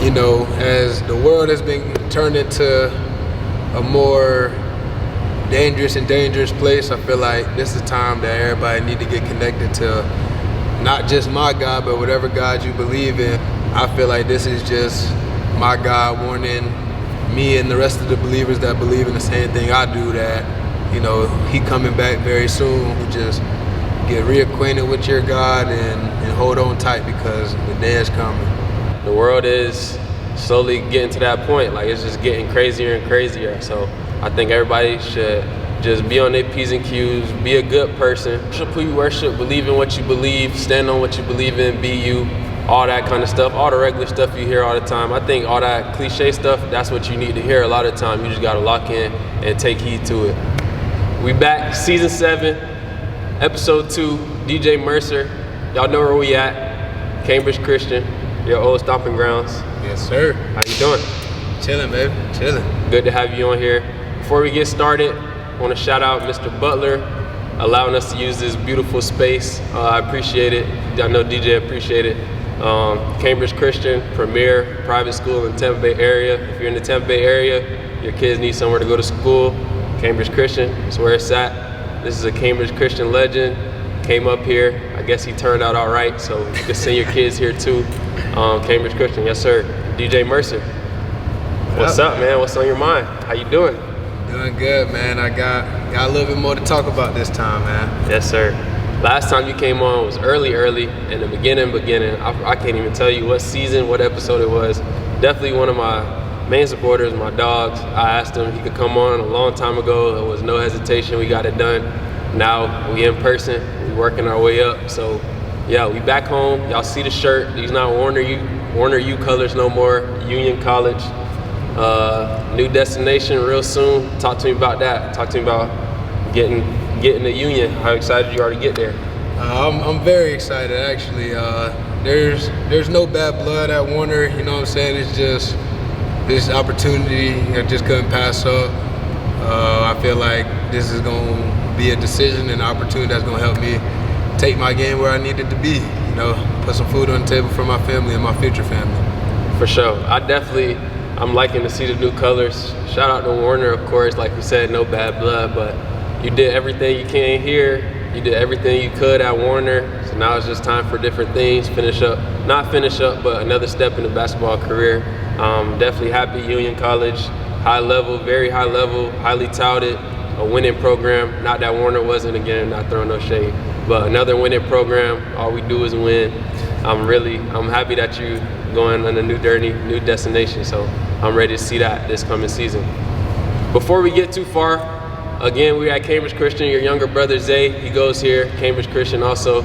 as the world has been turned into a more dangerous place, I feel like this is time that everybody need to get connected to not just my God, but whatever God you believe in. I feel like this is just my God warning me and the rest of the believers that believe in the same thing I do, that he coming back very soon. Just get reacquainted with your God and hold on tight, because the day is coming. The world is slowly getting to that point. Like, it's just getting crazier and crazier. So I think everybody should just be on their P's and Q's, be a good person, worship who you worship, believe in what you believe, stand on what you believe in, be you, all that kind of stuff, all the regular stuff you hear all the time. I think all that cliche stuff, that's what you need to hear a lot of the time. You just gotta lock in and take heed to it. We back, season 7, episode 2, DJ Mercer. Y'all know where we at, Cambridge Christian, your old stomping grounds. Yes, sir. How you doing? Chilling, baby, chilling. Good to have you on here. Before we get started, I want to shout out Mr. Butler, allowing us to use this beautiful space. I appreciate it. I know DJ appreciate it. Cambridge Christian, premier private school in the Tampa Bay area. If you're in the Tampa Bay area, your kids need somewhere to go to school, Cambridge Christian is where it's at. This is a Cambridge Christian legend. Came up here. I guess he turned out all right, so you can send your kids here too. Cambridge Christian, yes sir. DJ Mercer. What's up, man? What's on your mind? How you doing? Doing good, man. I got a little bit more to talk about this time, man. Yes, sir. Last time you came on was early, in the beginning. I can't even tell you what season, what episode it was. Definitely one of my main supporters, my dogs. I asked him he could come on a long time ago. There was no hesitation. We got it done. Now we in person. We working our way up. So yeah, we back home. Y'all see the shirt. These not Warner U colors no more. Union College. New destination real soon. Talk to me about that. Talk to me about getting the Union. How excited you are to get there? I'm very excited, actually. There's no bad blood at Warner. You know what I'm saying? It's just this opportunity I just couldn't pass up. I feel like this is going to be a decision and an opportunity that's going to help me take my game where I need it to be. Put some food on the table for my family and my future family. For sure. I'm liking to see the new colors. Shout out to Warner, of course. Like you said, no bad blood, but you did everything you can here. You did everything you could at Warner. So now it's just time for different things. Not finish up, but another step in the basketball career. Definitely happy. Union College, high level, very high level, highly touted, a winning program. Not that Warner wasn't, again, not throwing no shade, but another winning program. All we do is win. I'm happy that you going on a new journey, new destination. So I'm ready to see that this coming season. Before we get too far, again, we're at Cambridge Christian. Your younger brother, Zay, he goes here, Cambridge Christian also.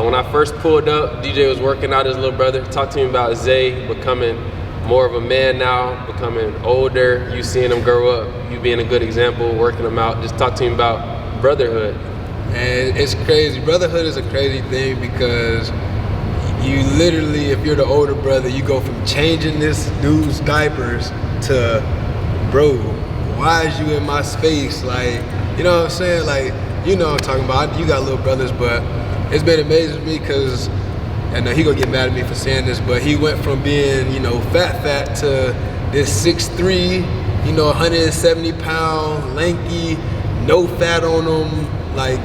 When I first pulled up, DJ was working out his little brother. Talk to me about Zay becoming more of a man now, becoming older, you seeing him grow up, you being a good example, working him out. Just talk to me about brotherhood. And it's crazy. Brotherhood is a crazy thing, because you literally, if you're the older brother, you go from changing this dude's diapers to, bro, why is you in my space? Like, you know what I'm saying? Like, you know what I'm talking about. You got little brothers, but it's been amazing to me, because, and he gonna get mad at me for saying this, but he went from being, fat to this 6'3", 170 pound, lanky, no fat on him, like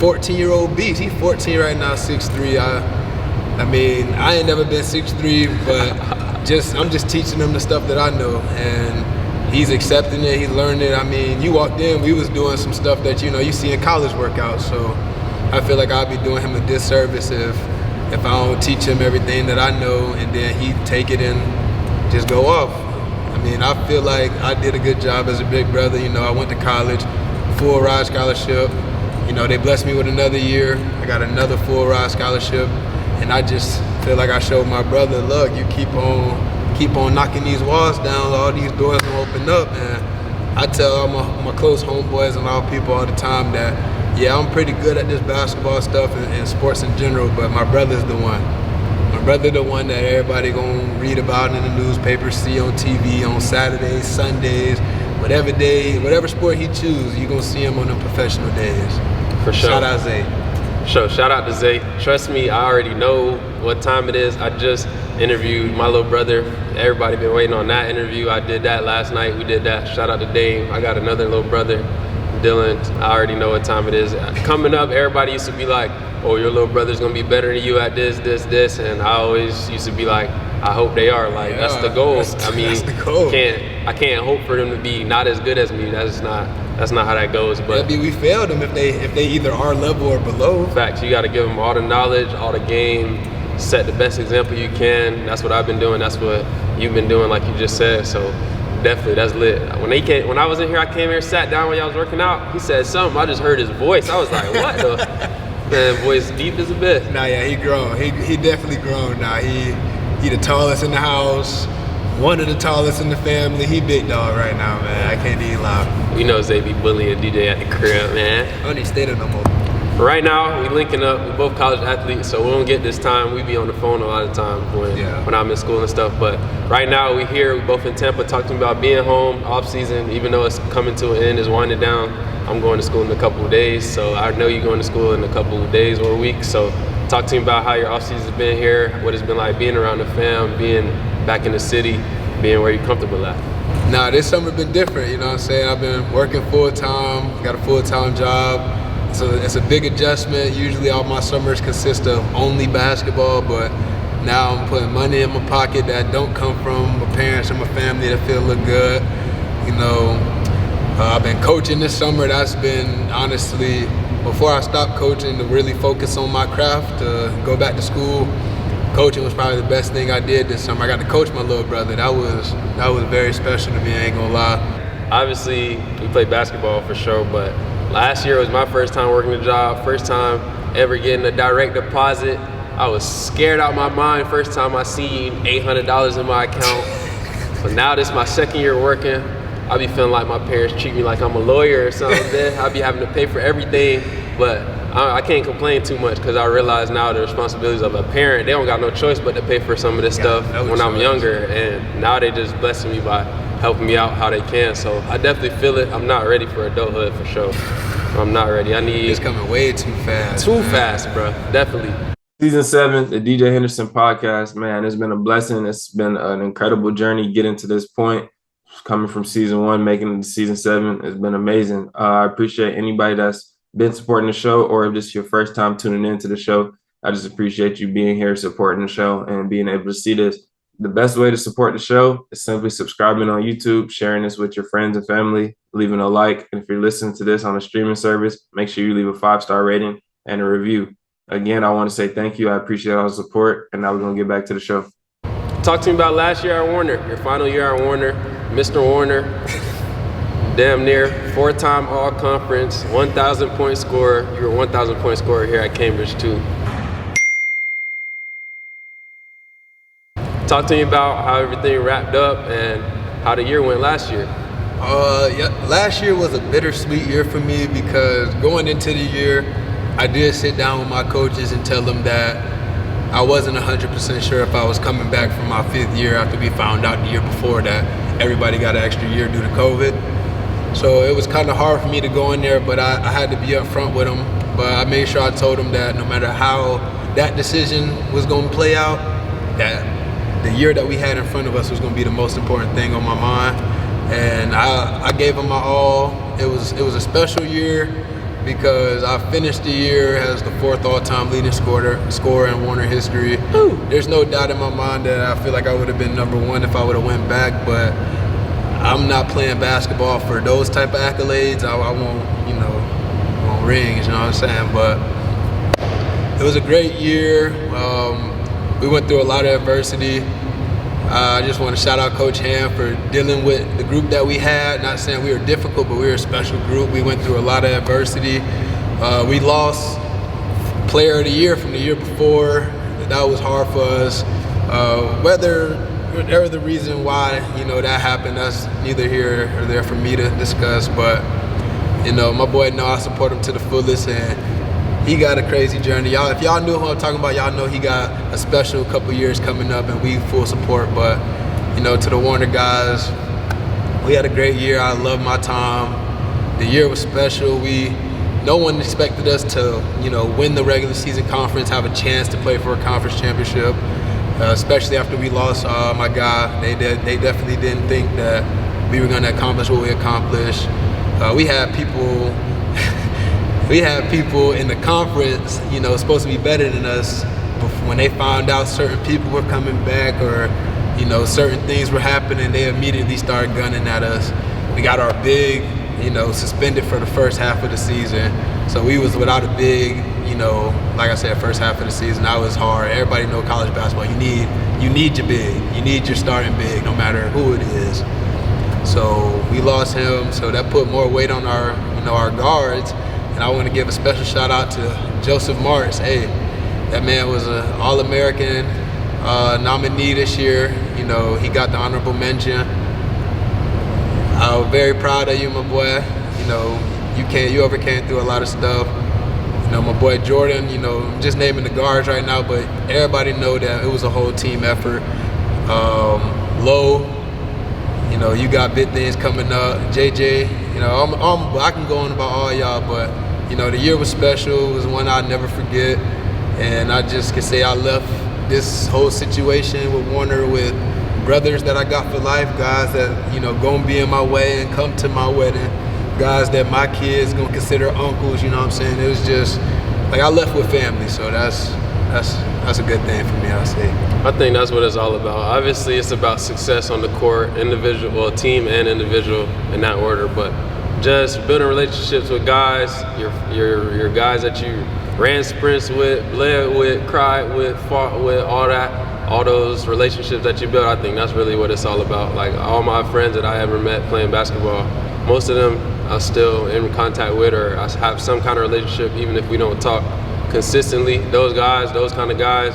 14-year-old beast. He's 14 right now, 6'3". I mean, I ain't never been 6'3", but I'm just teaching him the stuff that I know, and he's accepting it, he's learning it. I mean, you walked in, we was doing some stuff that, you see in college workouts, so I feel like I'd be doing him a disservice if I don't teach him everything that I know, and then he take it and just go off. I mean, I feel like I did a good job as a big brother. I went to college, full ride scholarship. They blessed me with another year. I got another full ride scholarship. And I just feel like I showed my brother, look, you keep on knocking these walls down, all these doors will open up. And I tell all my close homeboys and all people all the time that, yeah, I'm pretty good at this basketball stuff and sports in general, but my brother's the one. My brother the one that everybody gonna read about in the newspaper, see on TV on Saturdays, Sundays, whatever day, whatever sport he chooses, you gonna see him on the professional days. For sure. Shout out Zay. Sure, shout out to Zay. Trust me, I already know what time it is. I just interviewed my little brother. Everybody been waiting on that interview. I did that last night. We did that. Shout out to Dame. I got another little brother, Dylan. I already know what time it is. Coming up, everybody used to be like, oh, your little brother's gonna be better than you at this, and I always used to be like, I hope they are. Like, that's the goal. I mean, that's the goal. I can't hope for them to be not as good as me. That's not how that goes. But maybe we failed them if they either are level or below. Facts. You got to give them all the knowledge, all the game, set the best example you can. That's what I've been doing. That's what you've been doing, like you just said. So definitely, that's lit. When I was in here, I came here, sat down when y'all was working out. He said something. I just heard his voice. I was like, what the? Man, voice deep as a bit. Nah, yeah, he grown. He definitely grown now. He the tallest in the house, one of the tallest in the family. He big dog right now, man. I can't even lie. You know Zay be bullying DJ at the crib, man. I don't even stay there no more. Right now, we linking up. We both college athletes, so we don't get this time. We be on the phone a lot of times when I'm in school and stuff. But right now, we here. We both in Tampa talking about being home, off season. Even though it's coming to an end, it's winding down. I'm going to school in a couple of days, so I know you're going to school in a couple of days or weeks. So talk to me about how your off season's been here, what it's been like being around the fam, being back in the city, being where you're comfortable at. Nah, this summer been different. You know what I'm saying? I've been working full time, got a full time job. So it's a big adjustment. Usually all my summers consist of only basketball, but now I'm putting money in my pocket that don't come from my parents or my family that feel look good. You know, I've been coaching this summer. That's been, honestly, before I stopped coaching to really focus on my craft, to go back to school, coaching was probably the best thing I did this summer. I got to coach my little brother. That was very special to me, I ain't gonna lie. Obviously, we played basketball for sure, but last year was my first time working the job, first time ever getting a direct deposit. I was scared out my mind first time I seen $800 in my account. But now this is my second year working. I be feeling like my parents treat me like I'm a lawyer or something. I be having to pay for everything, but I can't complain too much because I realize now the responsibilities of a parent, they don't got no choice but to pay for some of this stuff when I'm younger, and now they just blessing me by helping me out how they can. So I definitely feel it. I'm not ready for adulthood for sure. I'm not ready. It's coming way too fast. Too fast, bro. Definitely. Season 7, the DJ Henderson podcast, man, it's been a blessing. It's been an incredible journey getting to this point. Coming from season 1, making it to season 7, it's been amazing. I appreciate anybody that's been supporting the show, or if this is your first time tuning into the show, I just appreciate you being here, supporting the show, and being able to see this. The best way to support the show is simply subscribing on YouTube, sharing this with your friends and family, leaving a like, and if you're listening to this on a streaming service, make sure you leave a 5-star rating and a review. Again, I want to say thank you. I appreciate all the support, and now we're going to get back to the show. Talk to me about last year at Warner, your final year at Warner, Mr. Warner, damn near 4-time all-conference, 1,000-point scorer. You were a 1,000-point scorer here at Cambridge, too. Talk to me about how everything wrapped up and how the year went last year. Last year was a bittersweet year for me because going into the year, I did sit down with my coaches and tell them that I wasn't 100% sure if I was coming back from my 5th year after we found out the year before that everybody got an extra year due to COVID. So it was kind of hard for me to go in there, but I had to be upfront with them. But I made sure I told them that no matter how that decision was going to play out, that the year that we had in front of us was going to be the most important thing on my mind. And I gave them my all. It was a special year because I finished the year as the 4th all-time leading scorer in Warner history. Ooh. There's no doubt in my mind that I feel like I would have been number 1 if I would have went back, but I'm not playing basketball for those type of accolades. I want rings, you know what I'm saying? But it was a great year. We went through a lot of adversity. I just want to shout out Coach Ham for dealing with the group that we had. Not saying we were difficult, but we were a special group. We went through a lot of adversity. We lost Player of the Year from the year before. That was hard for us. Whatever the reason why that happened, that's neither here or there for me to discuss. But my boy, I support him to the fullest, and he got a crazy journey. If y'all knew who I'm talking about, y'all know he got a special couple years coming up, and we full support. But to the Warner guys, we had a great year. I love my time. The year was special. No one expected us to win the regular season conference, have a chance to play for a conference championship. especially after we lost my guy. They definitely didn't think that we were going to accomplish what we accomplished. We had people in the conference, supposed to be better than us. When they found out certain people were coming back or, certain things were happening, they immediately started gunning at us. We got our big, suspended for the first half of the season. So we was without a big, like I said, first half of the season. That was hard. Everybody know college basketball. You need your big. You need your starting big, no matter who it is. So we lost him. So that put more weight on our, our guards. And I want to give a special shout out to Joseph Martz. Hey, that man was an All-American nominee this year. He got the honorable mention. I'm very proud of you, my boy. You overcame through a lot of stuff. My boy Jordan, I'm just naming the guards right now, but everybody know that it was a whole team effort. Low, you got big things coming up. JJ, I can go on about all y'all, but the year was special. It was one I'll never forget, and I just can say I left this whole situation with Warner with brothers that I got for life, guys that gonna be in my way and come to my wedding, guys that my kids gonna consider uncles. You know what I'm saying? It was just like I left with family, so that's a good thing for me, I say. I think that's what it's all about. Obviously, it's about success on the court, team and individual in that order. But just building relationships with guys, your guys that you ran sprints with, bled with, cried with, fought with, all those relationships that you build. I think that's really what it's all about. Like all my friends that I ever met playing basketball, most of them I'm still in contact with, or I have some kind of relationship, even if we don't talk consistently. Those kind of guys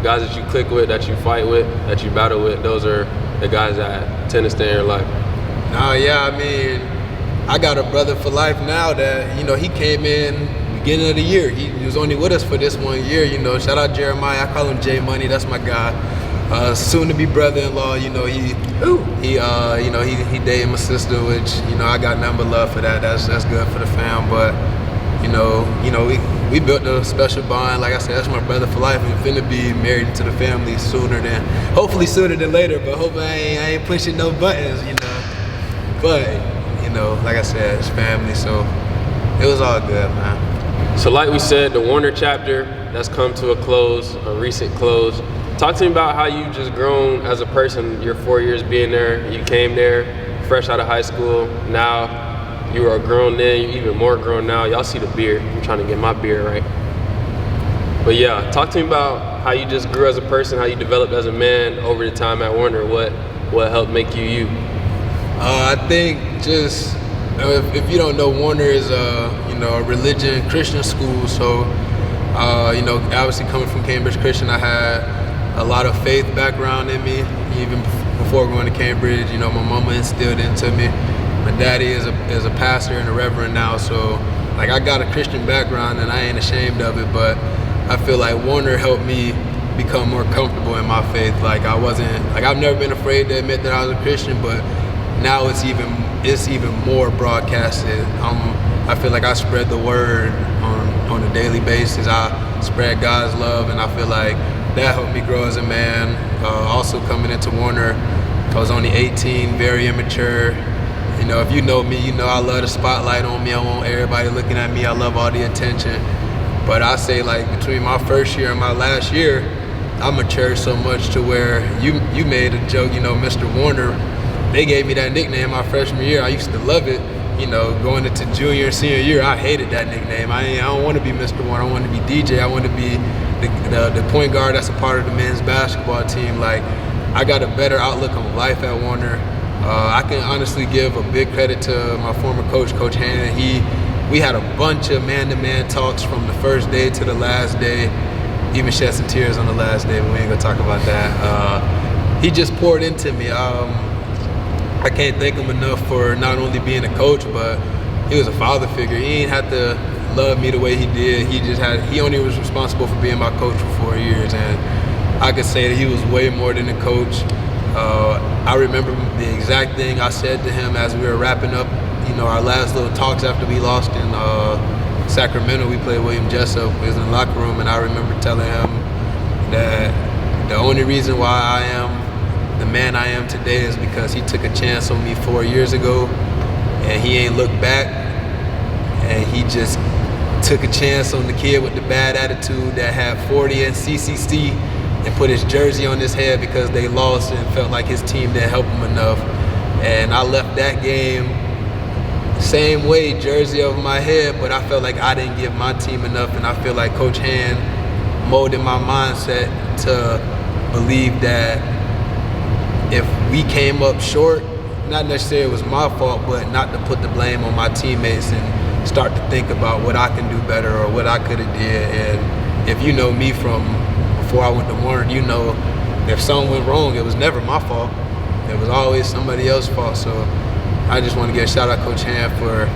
that you click with, that you fight with, that you battle with, those are the guys that tend to stay in your life. Yeah, I mean, I got a brother for life now that, he came in beginning of the year. He was only with us for this 1 year, Shout out Jeremiah. I call him J Money. That's my guy. Soon to be brother-in-law. He dated my sister, which I got nothing but love for that. That's good for the fam. But we built a special bond. Like I said, that's my brother for life. We're finna be married to the family hopefully sooner than later. But hopefully I ain't pushing no buttons, But like I said, it's family, so it was all good, man. So like we said, the Warner chapter, that's come to a close, a recent close. Talk to me about how you just grown as a person, your 4 years being there. You came there fresh out of high school. Now you are grown then, you're even more grown now. Y'all see the beard. I'm trying to get my beard right. But yeah, talk to me about how you just grew as a person, how you developed as a man over the time at Warner. What helped make you you? I think just, if you don't know, Warner is a religion Christian school. So, obviously coming from Cambridge Christian, I had a lot of faith background in me. Even before going to Cambridge, my mama instilled into me. My daddy is a pastor and a reverend now. So, like, I got a Christian background and I ain't ashamed of it. But I feel like Warner helped me become more comfortable in my faith. Like, I've never been afraid to admit that I was a Christian, but now it's even more broadcasted. I feel like I spread the word on a daily basis. I spread God's love, and I feel like that helped me grow as a man. Also coming into Warner, I was only 18, very immature. If you know me, I love the spotlight on me. I want everybody looking at me. I love all the attention. But I say, like, between my first year and my last year, I matured so much to where you made a joke, Mr. Warner. They gave me that nickname my freshman year. I used to love it. Going into junior and senior year, I hated that nickname. I don't want to be Mr. Warner. I want to be DJ. I want to be the point guard that's a part of the men's basketball team. Like, I got a better outlook on life at Warner. I can honestly give a big credit to my former coach, Coach Hannon. We had a bunch of man-to-man talks from the first day to the last day. Even shed some tears on the last day, but we ain't gonna talk about that. He just poured into me. I can't thank him enough for not only being a coach, but he was a father figure. He ain't had to love me the way he did. He only was responsible for being my coach for 4 years, and I could say that he was way more than a coach. I remember the exact thing I said to him as we were wrapping up, our last little talks after we lost in Sacramento. We played William Jessup. We was in the locker room, and I remember telling him that The only reason why I am the man I am today is because he took a chance on me 4 years ago, and he ain't looked back, and he just took a chance on the kid with the bad attitude that had 40 in CCC and put his jersey on his head because they lost and felt like his team didn't help him enough. And I left that game same way, jersey over my head, but I felt like I didn't give my team enough, and I feel like Coach Hand molded my mindset to believe that if we came up short, not necessarily it was my fault, but not to put the blame on my teammates and start to think about what I can do better or what I could have did. And if you know me from before I went to Warner, you know if something went wrong, it was never my fault. It was always somebody else's fault. So I just want to give a shout out Coach Hand for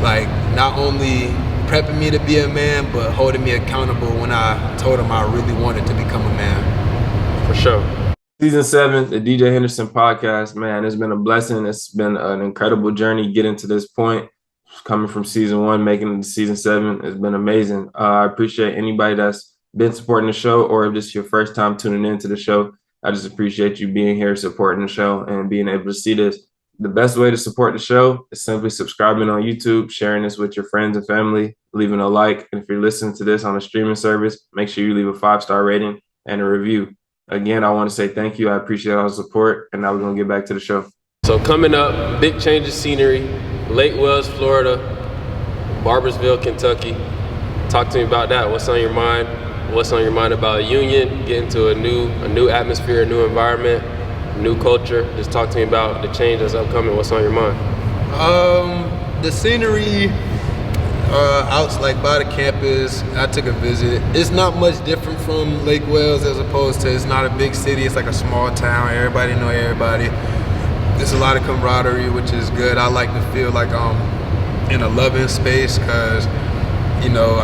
like not only prepping me to be a man, but holding me accountable when I told him I really wanted to become a man. For sure. Season 7, the DJ Henderson podcast, man, it's been a blessing. It's been an incredible journey getting to this point. Coming from season 1, making it to season 7, it's been amazing. I appreciate anybody that's been supporting the show, or if this is your first time tuning into the show, I just appreciate you being here, supporting the show, and being able to see this. The best way to support the show is simply subscribing on YouTube, sharing this with your friends and family, leaving a like. And if you're listening to this on a streaming service, make sure you leave a 5-star rating and a review. Again, I want to say thank you. I appreciate all the support. And now we're going to get back to the show. So coming up, big change of scenery, Lake Wells, Florida, Barbersville, Kentucky. Talk to me about that. What's on your mind? What's on your mind about Union, getting to a new atmosphere, a new environment, new culture? Just talk to me about the change that's upcoming. What's on your mind? The scenery out like by the campus, I took a visit. It's not much different from Lake Wells as opposed to, it's not a big city, it's like a small town. Everybody know everybody. There's a lot of camaraderie, which is good. I like to feel like I'm in a loving space because, you know,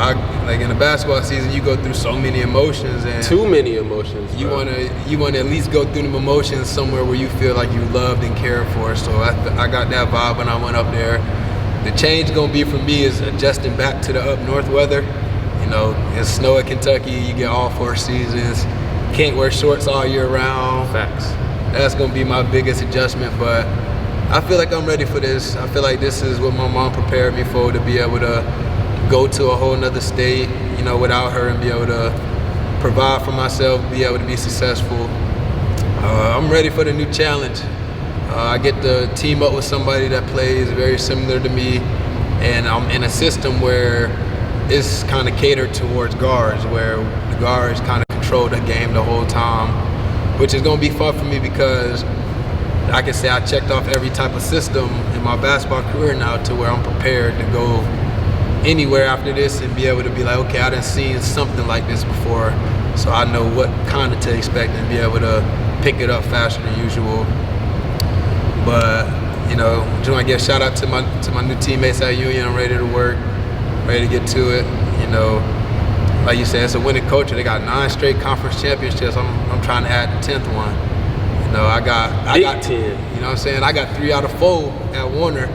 like in the basketball season, you go through so many emotions, and too many emotions. You wanna at least go through them emotions somewhere where you feel like you loved and cared for. So I got that vibe when I went up there. The change gonna be for me is adjusting back to the up north weather. You know, it's snow at Kentucky. You get all 4 seasons. Can't wear shorts all year round. Facts. That's gonna be my biggest adjustment, but I feel like I'm ready for this. I feel like this is what my mom prepared me for, to be able to go to a whole nother state, you know, without her, and be able to provide for myself, be able to be successful. I'm ready for the new challenge. I get to team up with somebody that plays very similar to me, and I'm in a system where it's kind of catered towards guards, where the guards kind of control the game the whole time, which is gonna be fun for me because I can say I checked off every type of system in my basketball career now, to where I'm prepared to go anywhere after this and be able to be like, okay, I done seen something like this before, so I know what kind of to expect and be able to pick it up faster than usual. But, you know, just want to give a shout out to my new teammates at Union. I'm ready to work, ready to get to it. You know, like you said, it's a winning culture. They got 9 straight conference championships. I'm trying to add the 10th one. You know, I got 10. You know what I'm saying? I got 3 out of 4 at Warner.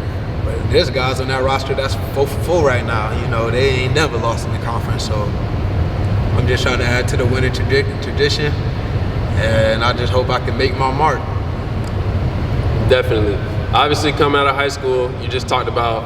But there's guys on that roster that's 4 for 4 right now. You know, they ain't never lost in the conference. So I'm just trying to add to the winning tradition, and I just hope I can make my mark. Definitely. Obviously, coming out of high school, you just talked about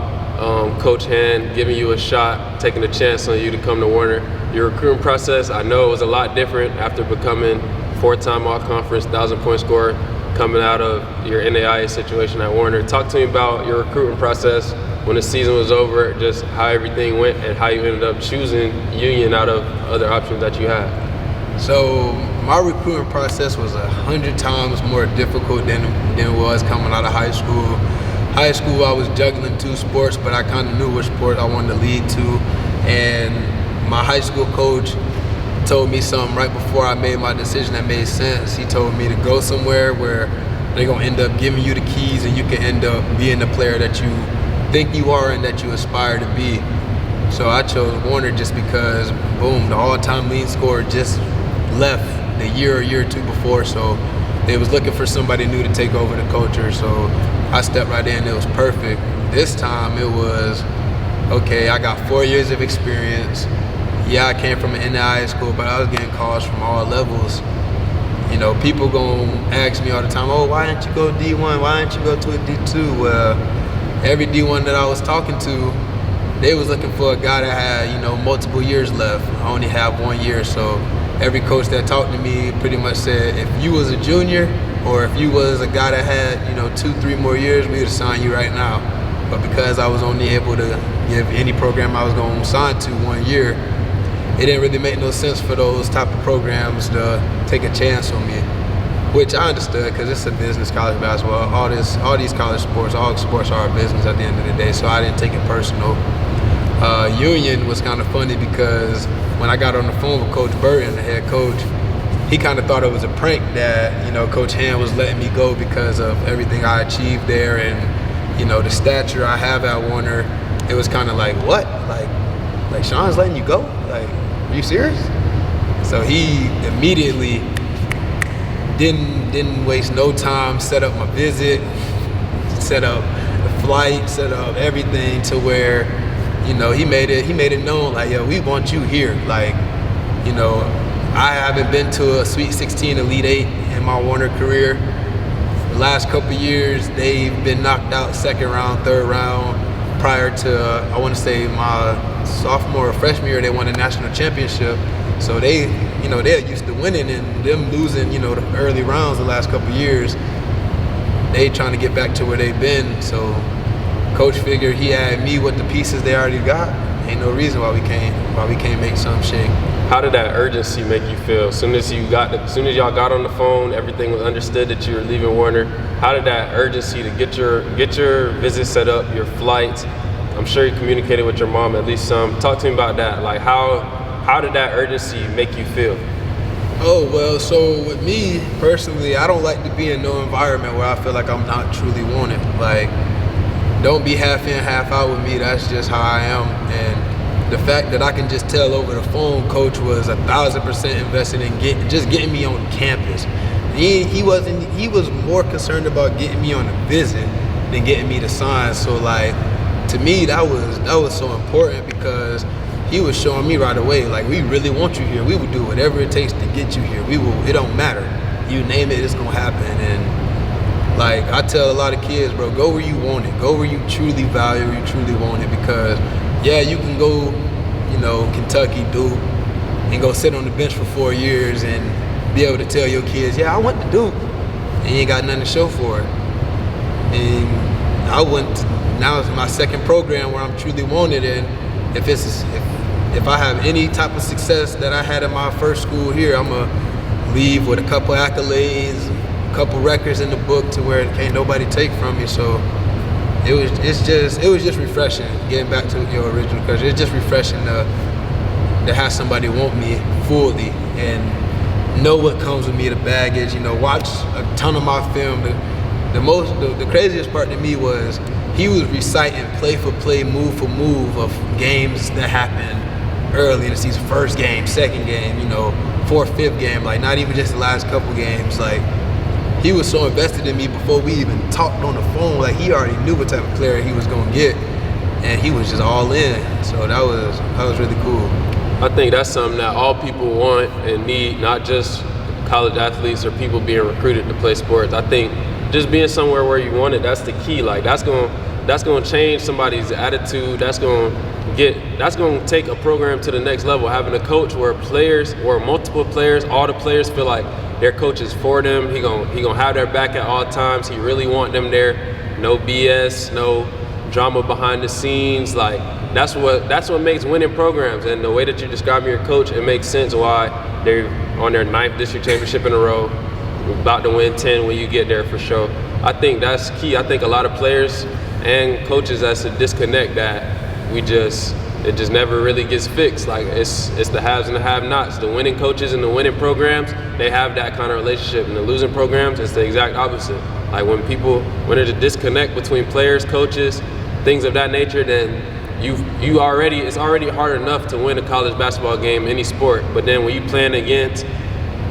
Coach Hand giving you a shot, taking a chance on you to come to Warner. Your recruiting process, I know it was a lot different after becoming 4-time all-conference, 1,000-point scorer, coming out of your NAIA situation at Warner. Talk to me about your recruiting process when the season was over, just how everything went and how you ended up choosing Union out of other options that you had. So my recruiting process was 100 times more difficult than it was coming out of high school. High school, I was juggling 2 sports, but I kind of knew which sport I wanted to lead to. And my high school coach told me something right before I made my decision that made sense. He told me to go somewhere where they're gonna end up giving you the keys, and you can end up being the player that you think you are and that you aspire to be. So I chose Warner just because, boom, the all-time leading scorer just left the year or 2 before, so they was looking for somebody new to take over the culture. So I stepped right in. It was perfect. This time it was, okay, I got 4 years of experience. Yeah, I came from an NAIA school, but I was getting calls from all levels. You know, people gonna ask me all the time, oh, why didn't you go D1? Why didn't you go to a D2? Well, every D1 that I was talking to, they was looking for a guy that had, you know, multiple years left. I only have 1 year, so every coach that talked to me pretty much said, if you was a junior or if you was a guy that had, you know, 2-3 more years, we would sign you right now. But because I was only able to give any program I was going to sign to 1 year, it didn't really make no sense for those type of programs to take a chance on me, which I understood because it's a business, college basketball. All these college sports, all sports are a business at the end of the day, so I didn't take it personal. Union was kind of funny because when I got on the phone with Coach Burton, the head coach, he kind of thought it was a prank that, you know, Coach Hand was letting me go because of everything I achieved there and, you know, the stature I have at Warner. It was kind of like, what? Like Sean's letting you go? Like, are you serious? So he immediately didn't waste no time, set up my visit, set up the flight, set up everything to where, you know, he made it known, like, yo, we want you here. Like, you know, I haven't been to a Sweet 16 Elite 8 in my Warner career. The last couple years, they've been knocked out second round, third round. Prior to, I want to say my sophomore or freshman year, they won a national championship. So they, you know, they're used to winning, and them losing, you know, the early rounds the last couple years, they trying to get back to where they've been. So Coach figured he had me with the pieces they already got. Ain't no reason why we can't make something shake. How did that urgency make you feel? As soon as y'all got on the phone, everything was understood that you were leaving Warner. How did that urgency to get your visit set up, your flights? I'm sure you communicated with your mom at least some. Talk to me about that. Like, how did that urgency make you feel? Oh, well, so with me personally, I don't like to be in no environment where I feel like I'm not truly wanted. Like, don't be half in, half out with me. That's just how I am. And the fact that I can just tell over the phone, Coach was 1,000% invested in getting me on campus. He was more concerned about getting me on a visit than getting me to sign. So, like, to me, that was so important because he was showing me right away, like, we really want you here. We will do whatever it takes to get you here. It don't matter. You name it, it's gonna happen. And like I tell a lot of kids, bro, go where you want it. Go where you truly value, where you truly want it. Because yeah, you can go, you know, Kentucky, Duke, and go sit on the bench for 4 years and be able to tell your kids, yeah, I went to Duke, and you ain't got nothing to show for it. And now it's my second program where I'm truly wanted, and if I have any type of success that I had in my first school here, I'm gonna leave with a couple accolades, a couple records in the book to where can't nobody take from me. So it was just refreshing getting back to your original question. It's just refreshing to have somebody want me fully and know what comes with me, the baggage. You know, watch a ton of my film. The craziest part to me was he was reciting play for play, move for move of games that happened early in the season. First game, second game, you know, fourth, fifth game, like not even just the last couple games. Like, he was so invested in me before we even talked on the phone. Like, he already knew what type of player he was gonna get, and he was just all in. So that was really cool. I think that's something that all people want and need, not just college athletes or people being recruited to play sports. I think just being somewhere where you want it, that's the key. Like, that's gonna change somebody's attitude. That's gonna take a program to the next level. Having a coach where players or multiple players, all the players feel like their coach is for them. He gonna have their back at all times. He really want them there. No BS, no drama behind the scenes. Like, that's what makes winning programs. And the way that you describe your coach, it makes sense why they're on their 9th district championship in a row, about to win 10 when you get there for sure. I think that's key. I think a lot of players and coaches, that's a disconnect that it just never really gets fixed. Like, it's the haves and the have-nots. The winning coaches and the winning programs, they have that kind of relationship. And the losing programs, it's the exact opposite. Like, when there's a disconnect between players, coaches, things of that nature, then it's already hard enough to win a college basketball game, any sport. But then when you playing against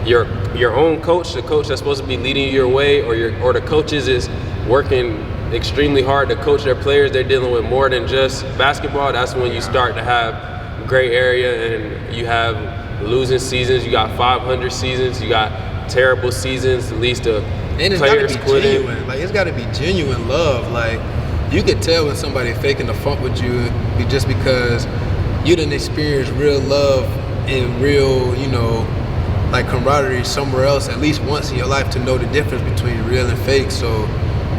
your own coach, the coach that's supposed to be leading you your way, or the coaches is working extremely hard to coach their players, they're dealing with more than just basketball. That's when you start to have gray area, and you have losing seasons. You got 500 seasons. You got terrible seasons, at least the And it's gotta players be quitting. genuine. Like, it's gotta be genuine love. Like, you could tell when somebody faking the funk with you just because you didn't experience real love and real, like camaraderie somewhere else at least once in your life to know the difference between real and fake. So,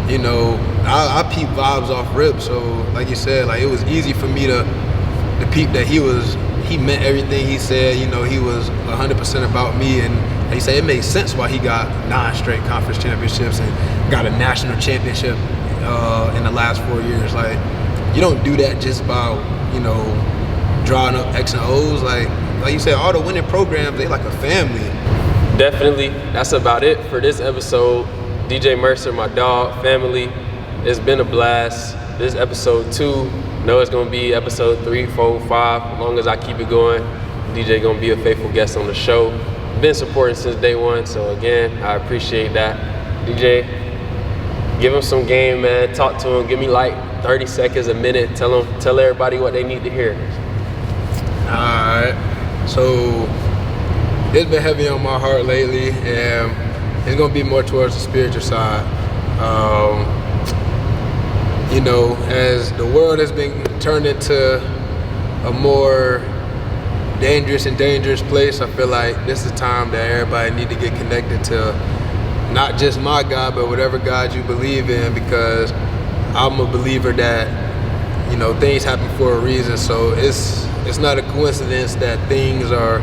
I peep vibes off rip. So, like you said, like, it was easy for me to peep that he meant everything he said. He was 100% about me, and like you say, it makes sense why he got 9 straight conference championships and got a national championship in the last 4 years. Like, you don't do that just by drawing up X and O's. Like you said, all the winning programs, they like a family. Definitely. That's about it for this episode. DJ Mercer, my dog, family. It's been a blast. This is episode 2. Know it's gonna be episode 3, 4, 5. As long as I keep it going, DJ gonna be a faithful guest on the show. Been supporting since day 1, so again, I appreciate that. DJ, give him some game, man. Talk to him. Give me like 30 seconds, a minute. Tell everybody what they need to hear. Alright. So it's been heavy on my heart lately, and it's gonna be more towards the spiritual side. As the world has been turned into a more dangerous place, I feel like this is time that everybody need to get connected to not just my God, but whatever God you believe in, because I'm a believer that things happen for a reason. So it's not a coincidence that things are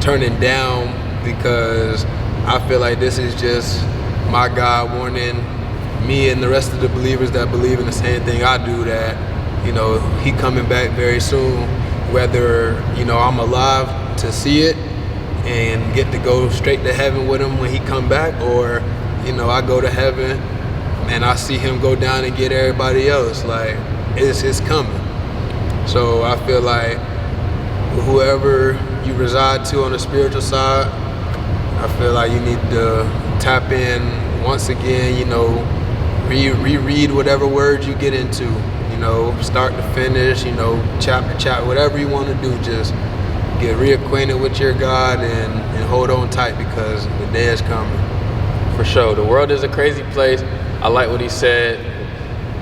turning down, because I feel like this is just my God warning me and the rest of the believers that believe in the same thing I do, that he coming back very soon, whether I'm alive to see it and get to go straight to heaven with him when he come back, or I go to heaven and I see him go down and get everybody else. Like, it's coming. So I feel like whoever you reside to on the spiritual side, I feel like you need to tap in once again, reread whatever words you get into, start to finish, chapter, whatever you want to do. Just get reacquainted with your God and hold on tight, because the day is coming. For sure. The world is a crazy place. I like what he said.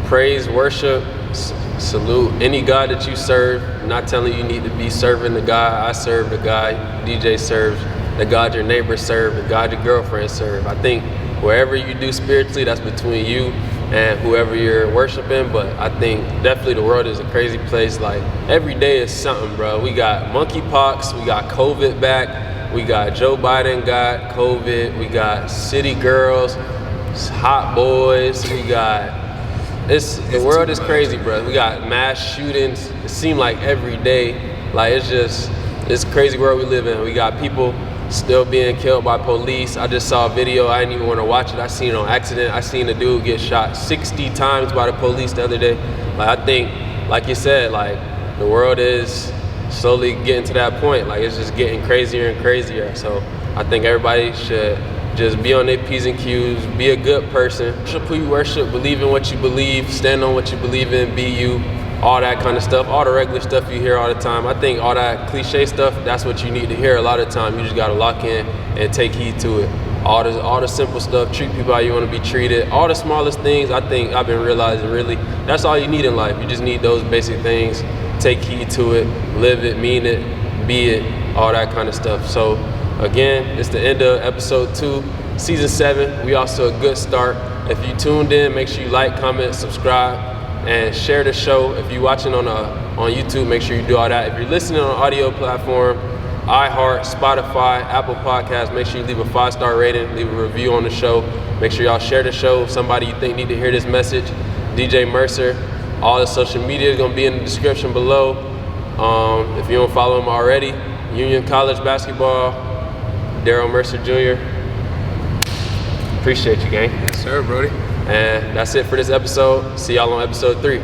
Praise, worship, salute any God that you serve. I'm not telling you need to be serving the God I serve, the God DJ serves, the God your neighbor serve, the God your girlfriend serve. I think wherever you do spiritually, that's between you and whoever you're worshiping. But I think definitely the world is a crazy place. Like, every day is something, bro. We got monkeypox, we got COVID back, we got Joe Biden got COVID, we got city girls, hot boys, the world is crazy, bro. We got mass shootings. It seems like every day. Like, it's a crazy world we live in. We got people still being killed by police. I just saw a video. I didn't even want to watch it. I seen it on accident. I seen a dude get shot 60 times by the police the other day. Like, I think, like you said, like, the world is slowly getting to that point. Like, it's just getting crazier and crazier. So I think everybody should just be on their P's and Q's, be a good person, worship who you worship, believe in what you believe, stand on what you believe in, be you, all that kind of stuff, all the regular stuff you hear all the time. I think all that cliche stuff, that's what you need to hear a lot of the time. You just gotta lock in and take heed to it. All the simple stuff, treat people how you wanna be treated, all the smallest things, I think I've been realizing really, that's all you need in life. You just need those basic things, take heed to it, live it, mean it, be it, all that kind of stuff. So again, it's the end of episode 2, season 7. We also a good start. If you tuned in, make sure you like, comment, subscribe, and share the show. If you're watching on YouTube, make sure you do all that. If you're listening on an audio platform, iHeart, Spotify, Apple Podcasts, make sure you leave a 5-star rating, leave a review on the show. Make sure y'all share the show. Somebody you think need to hear this message, DJ Mercer. All the social media is gonna be in the description below. If you don't follow him already, Union College Basketball, Daryl Mercer Jr. Appreciate you, gang. Yes, sir, Brody. And that's it for this episode. See y'all on episode 3.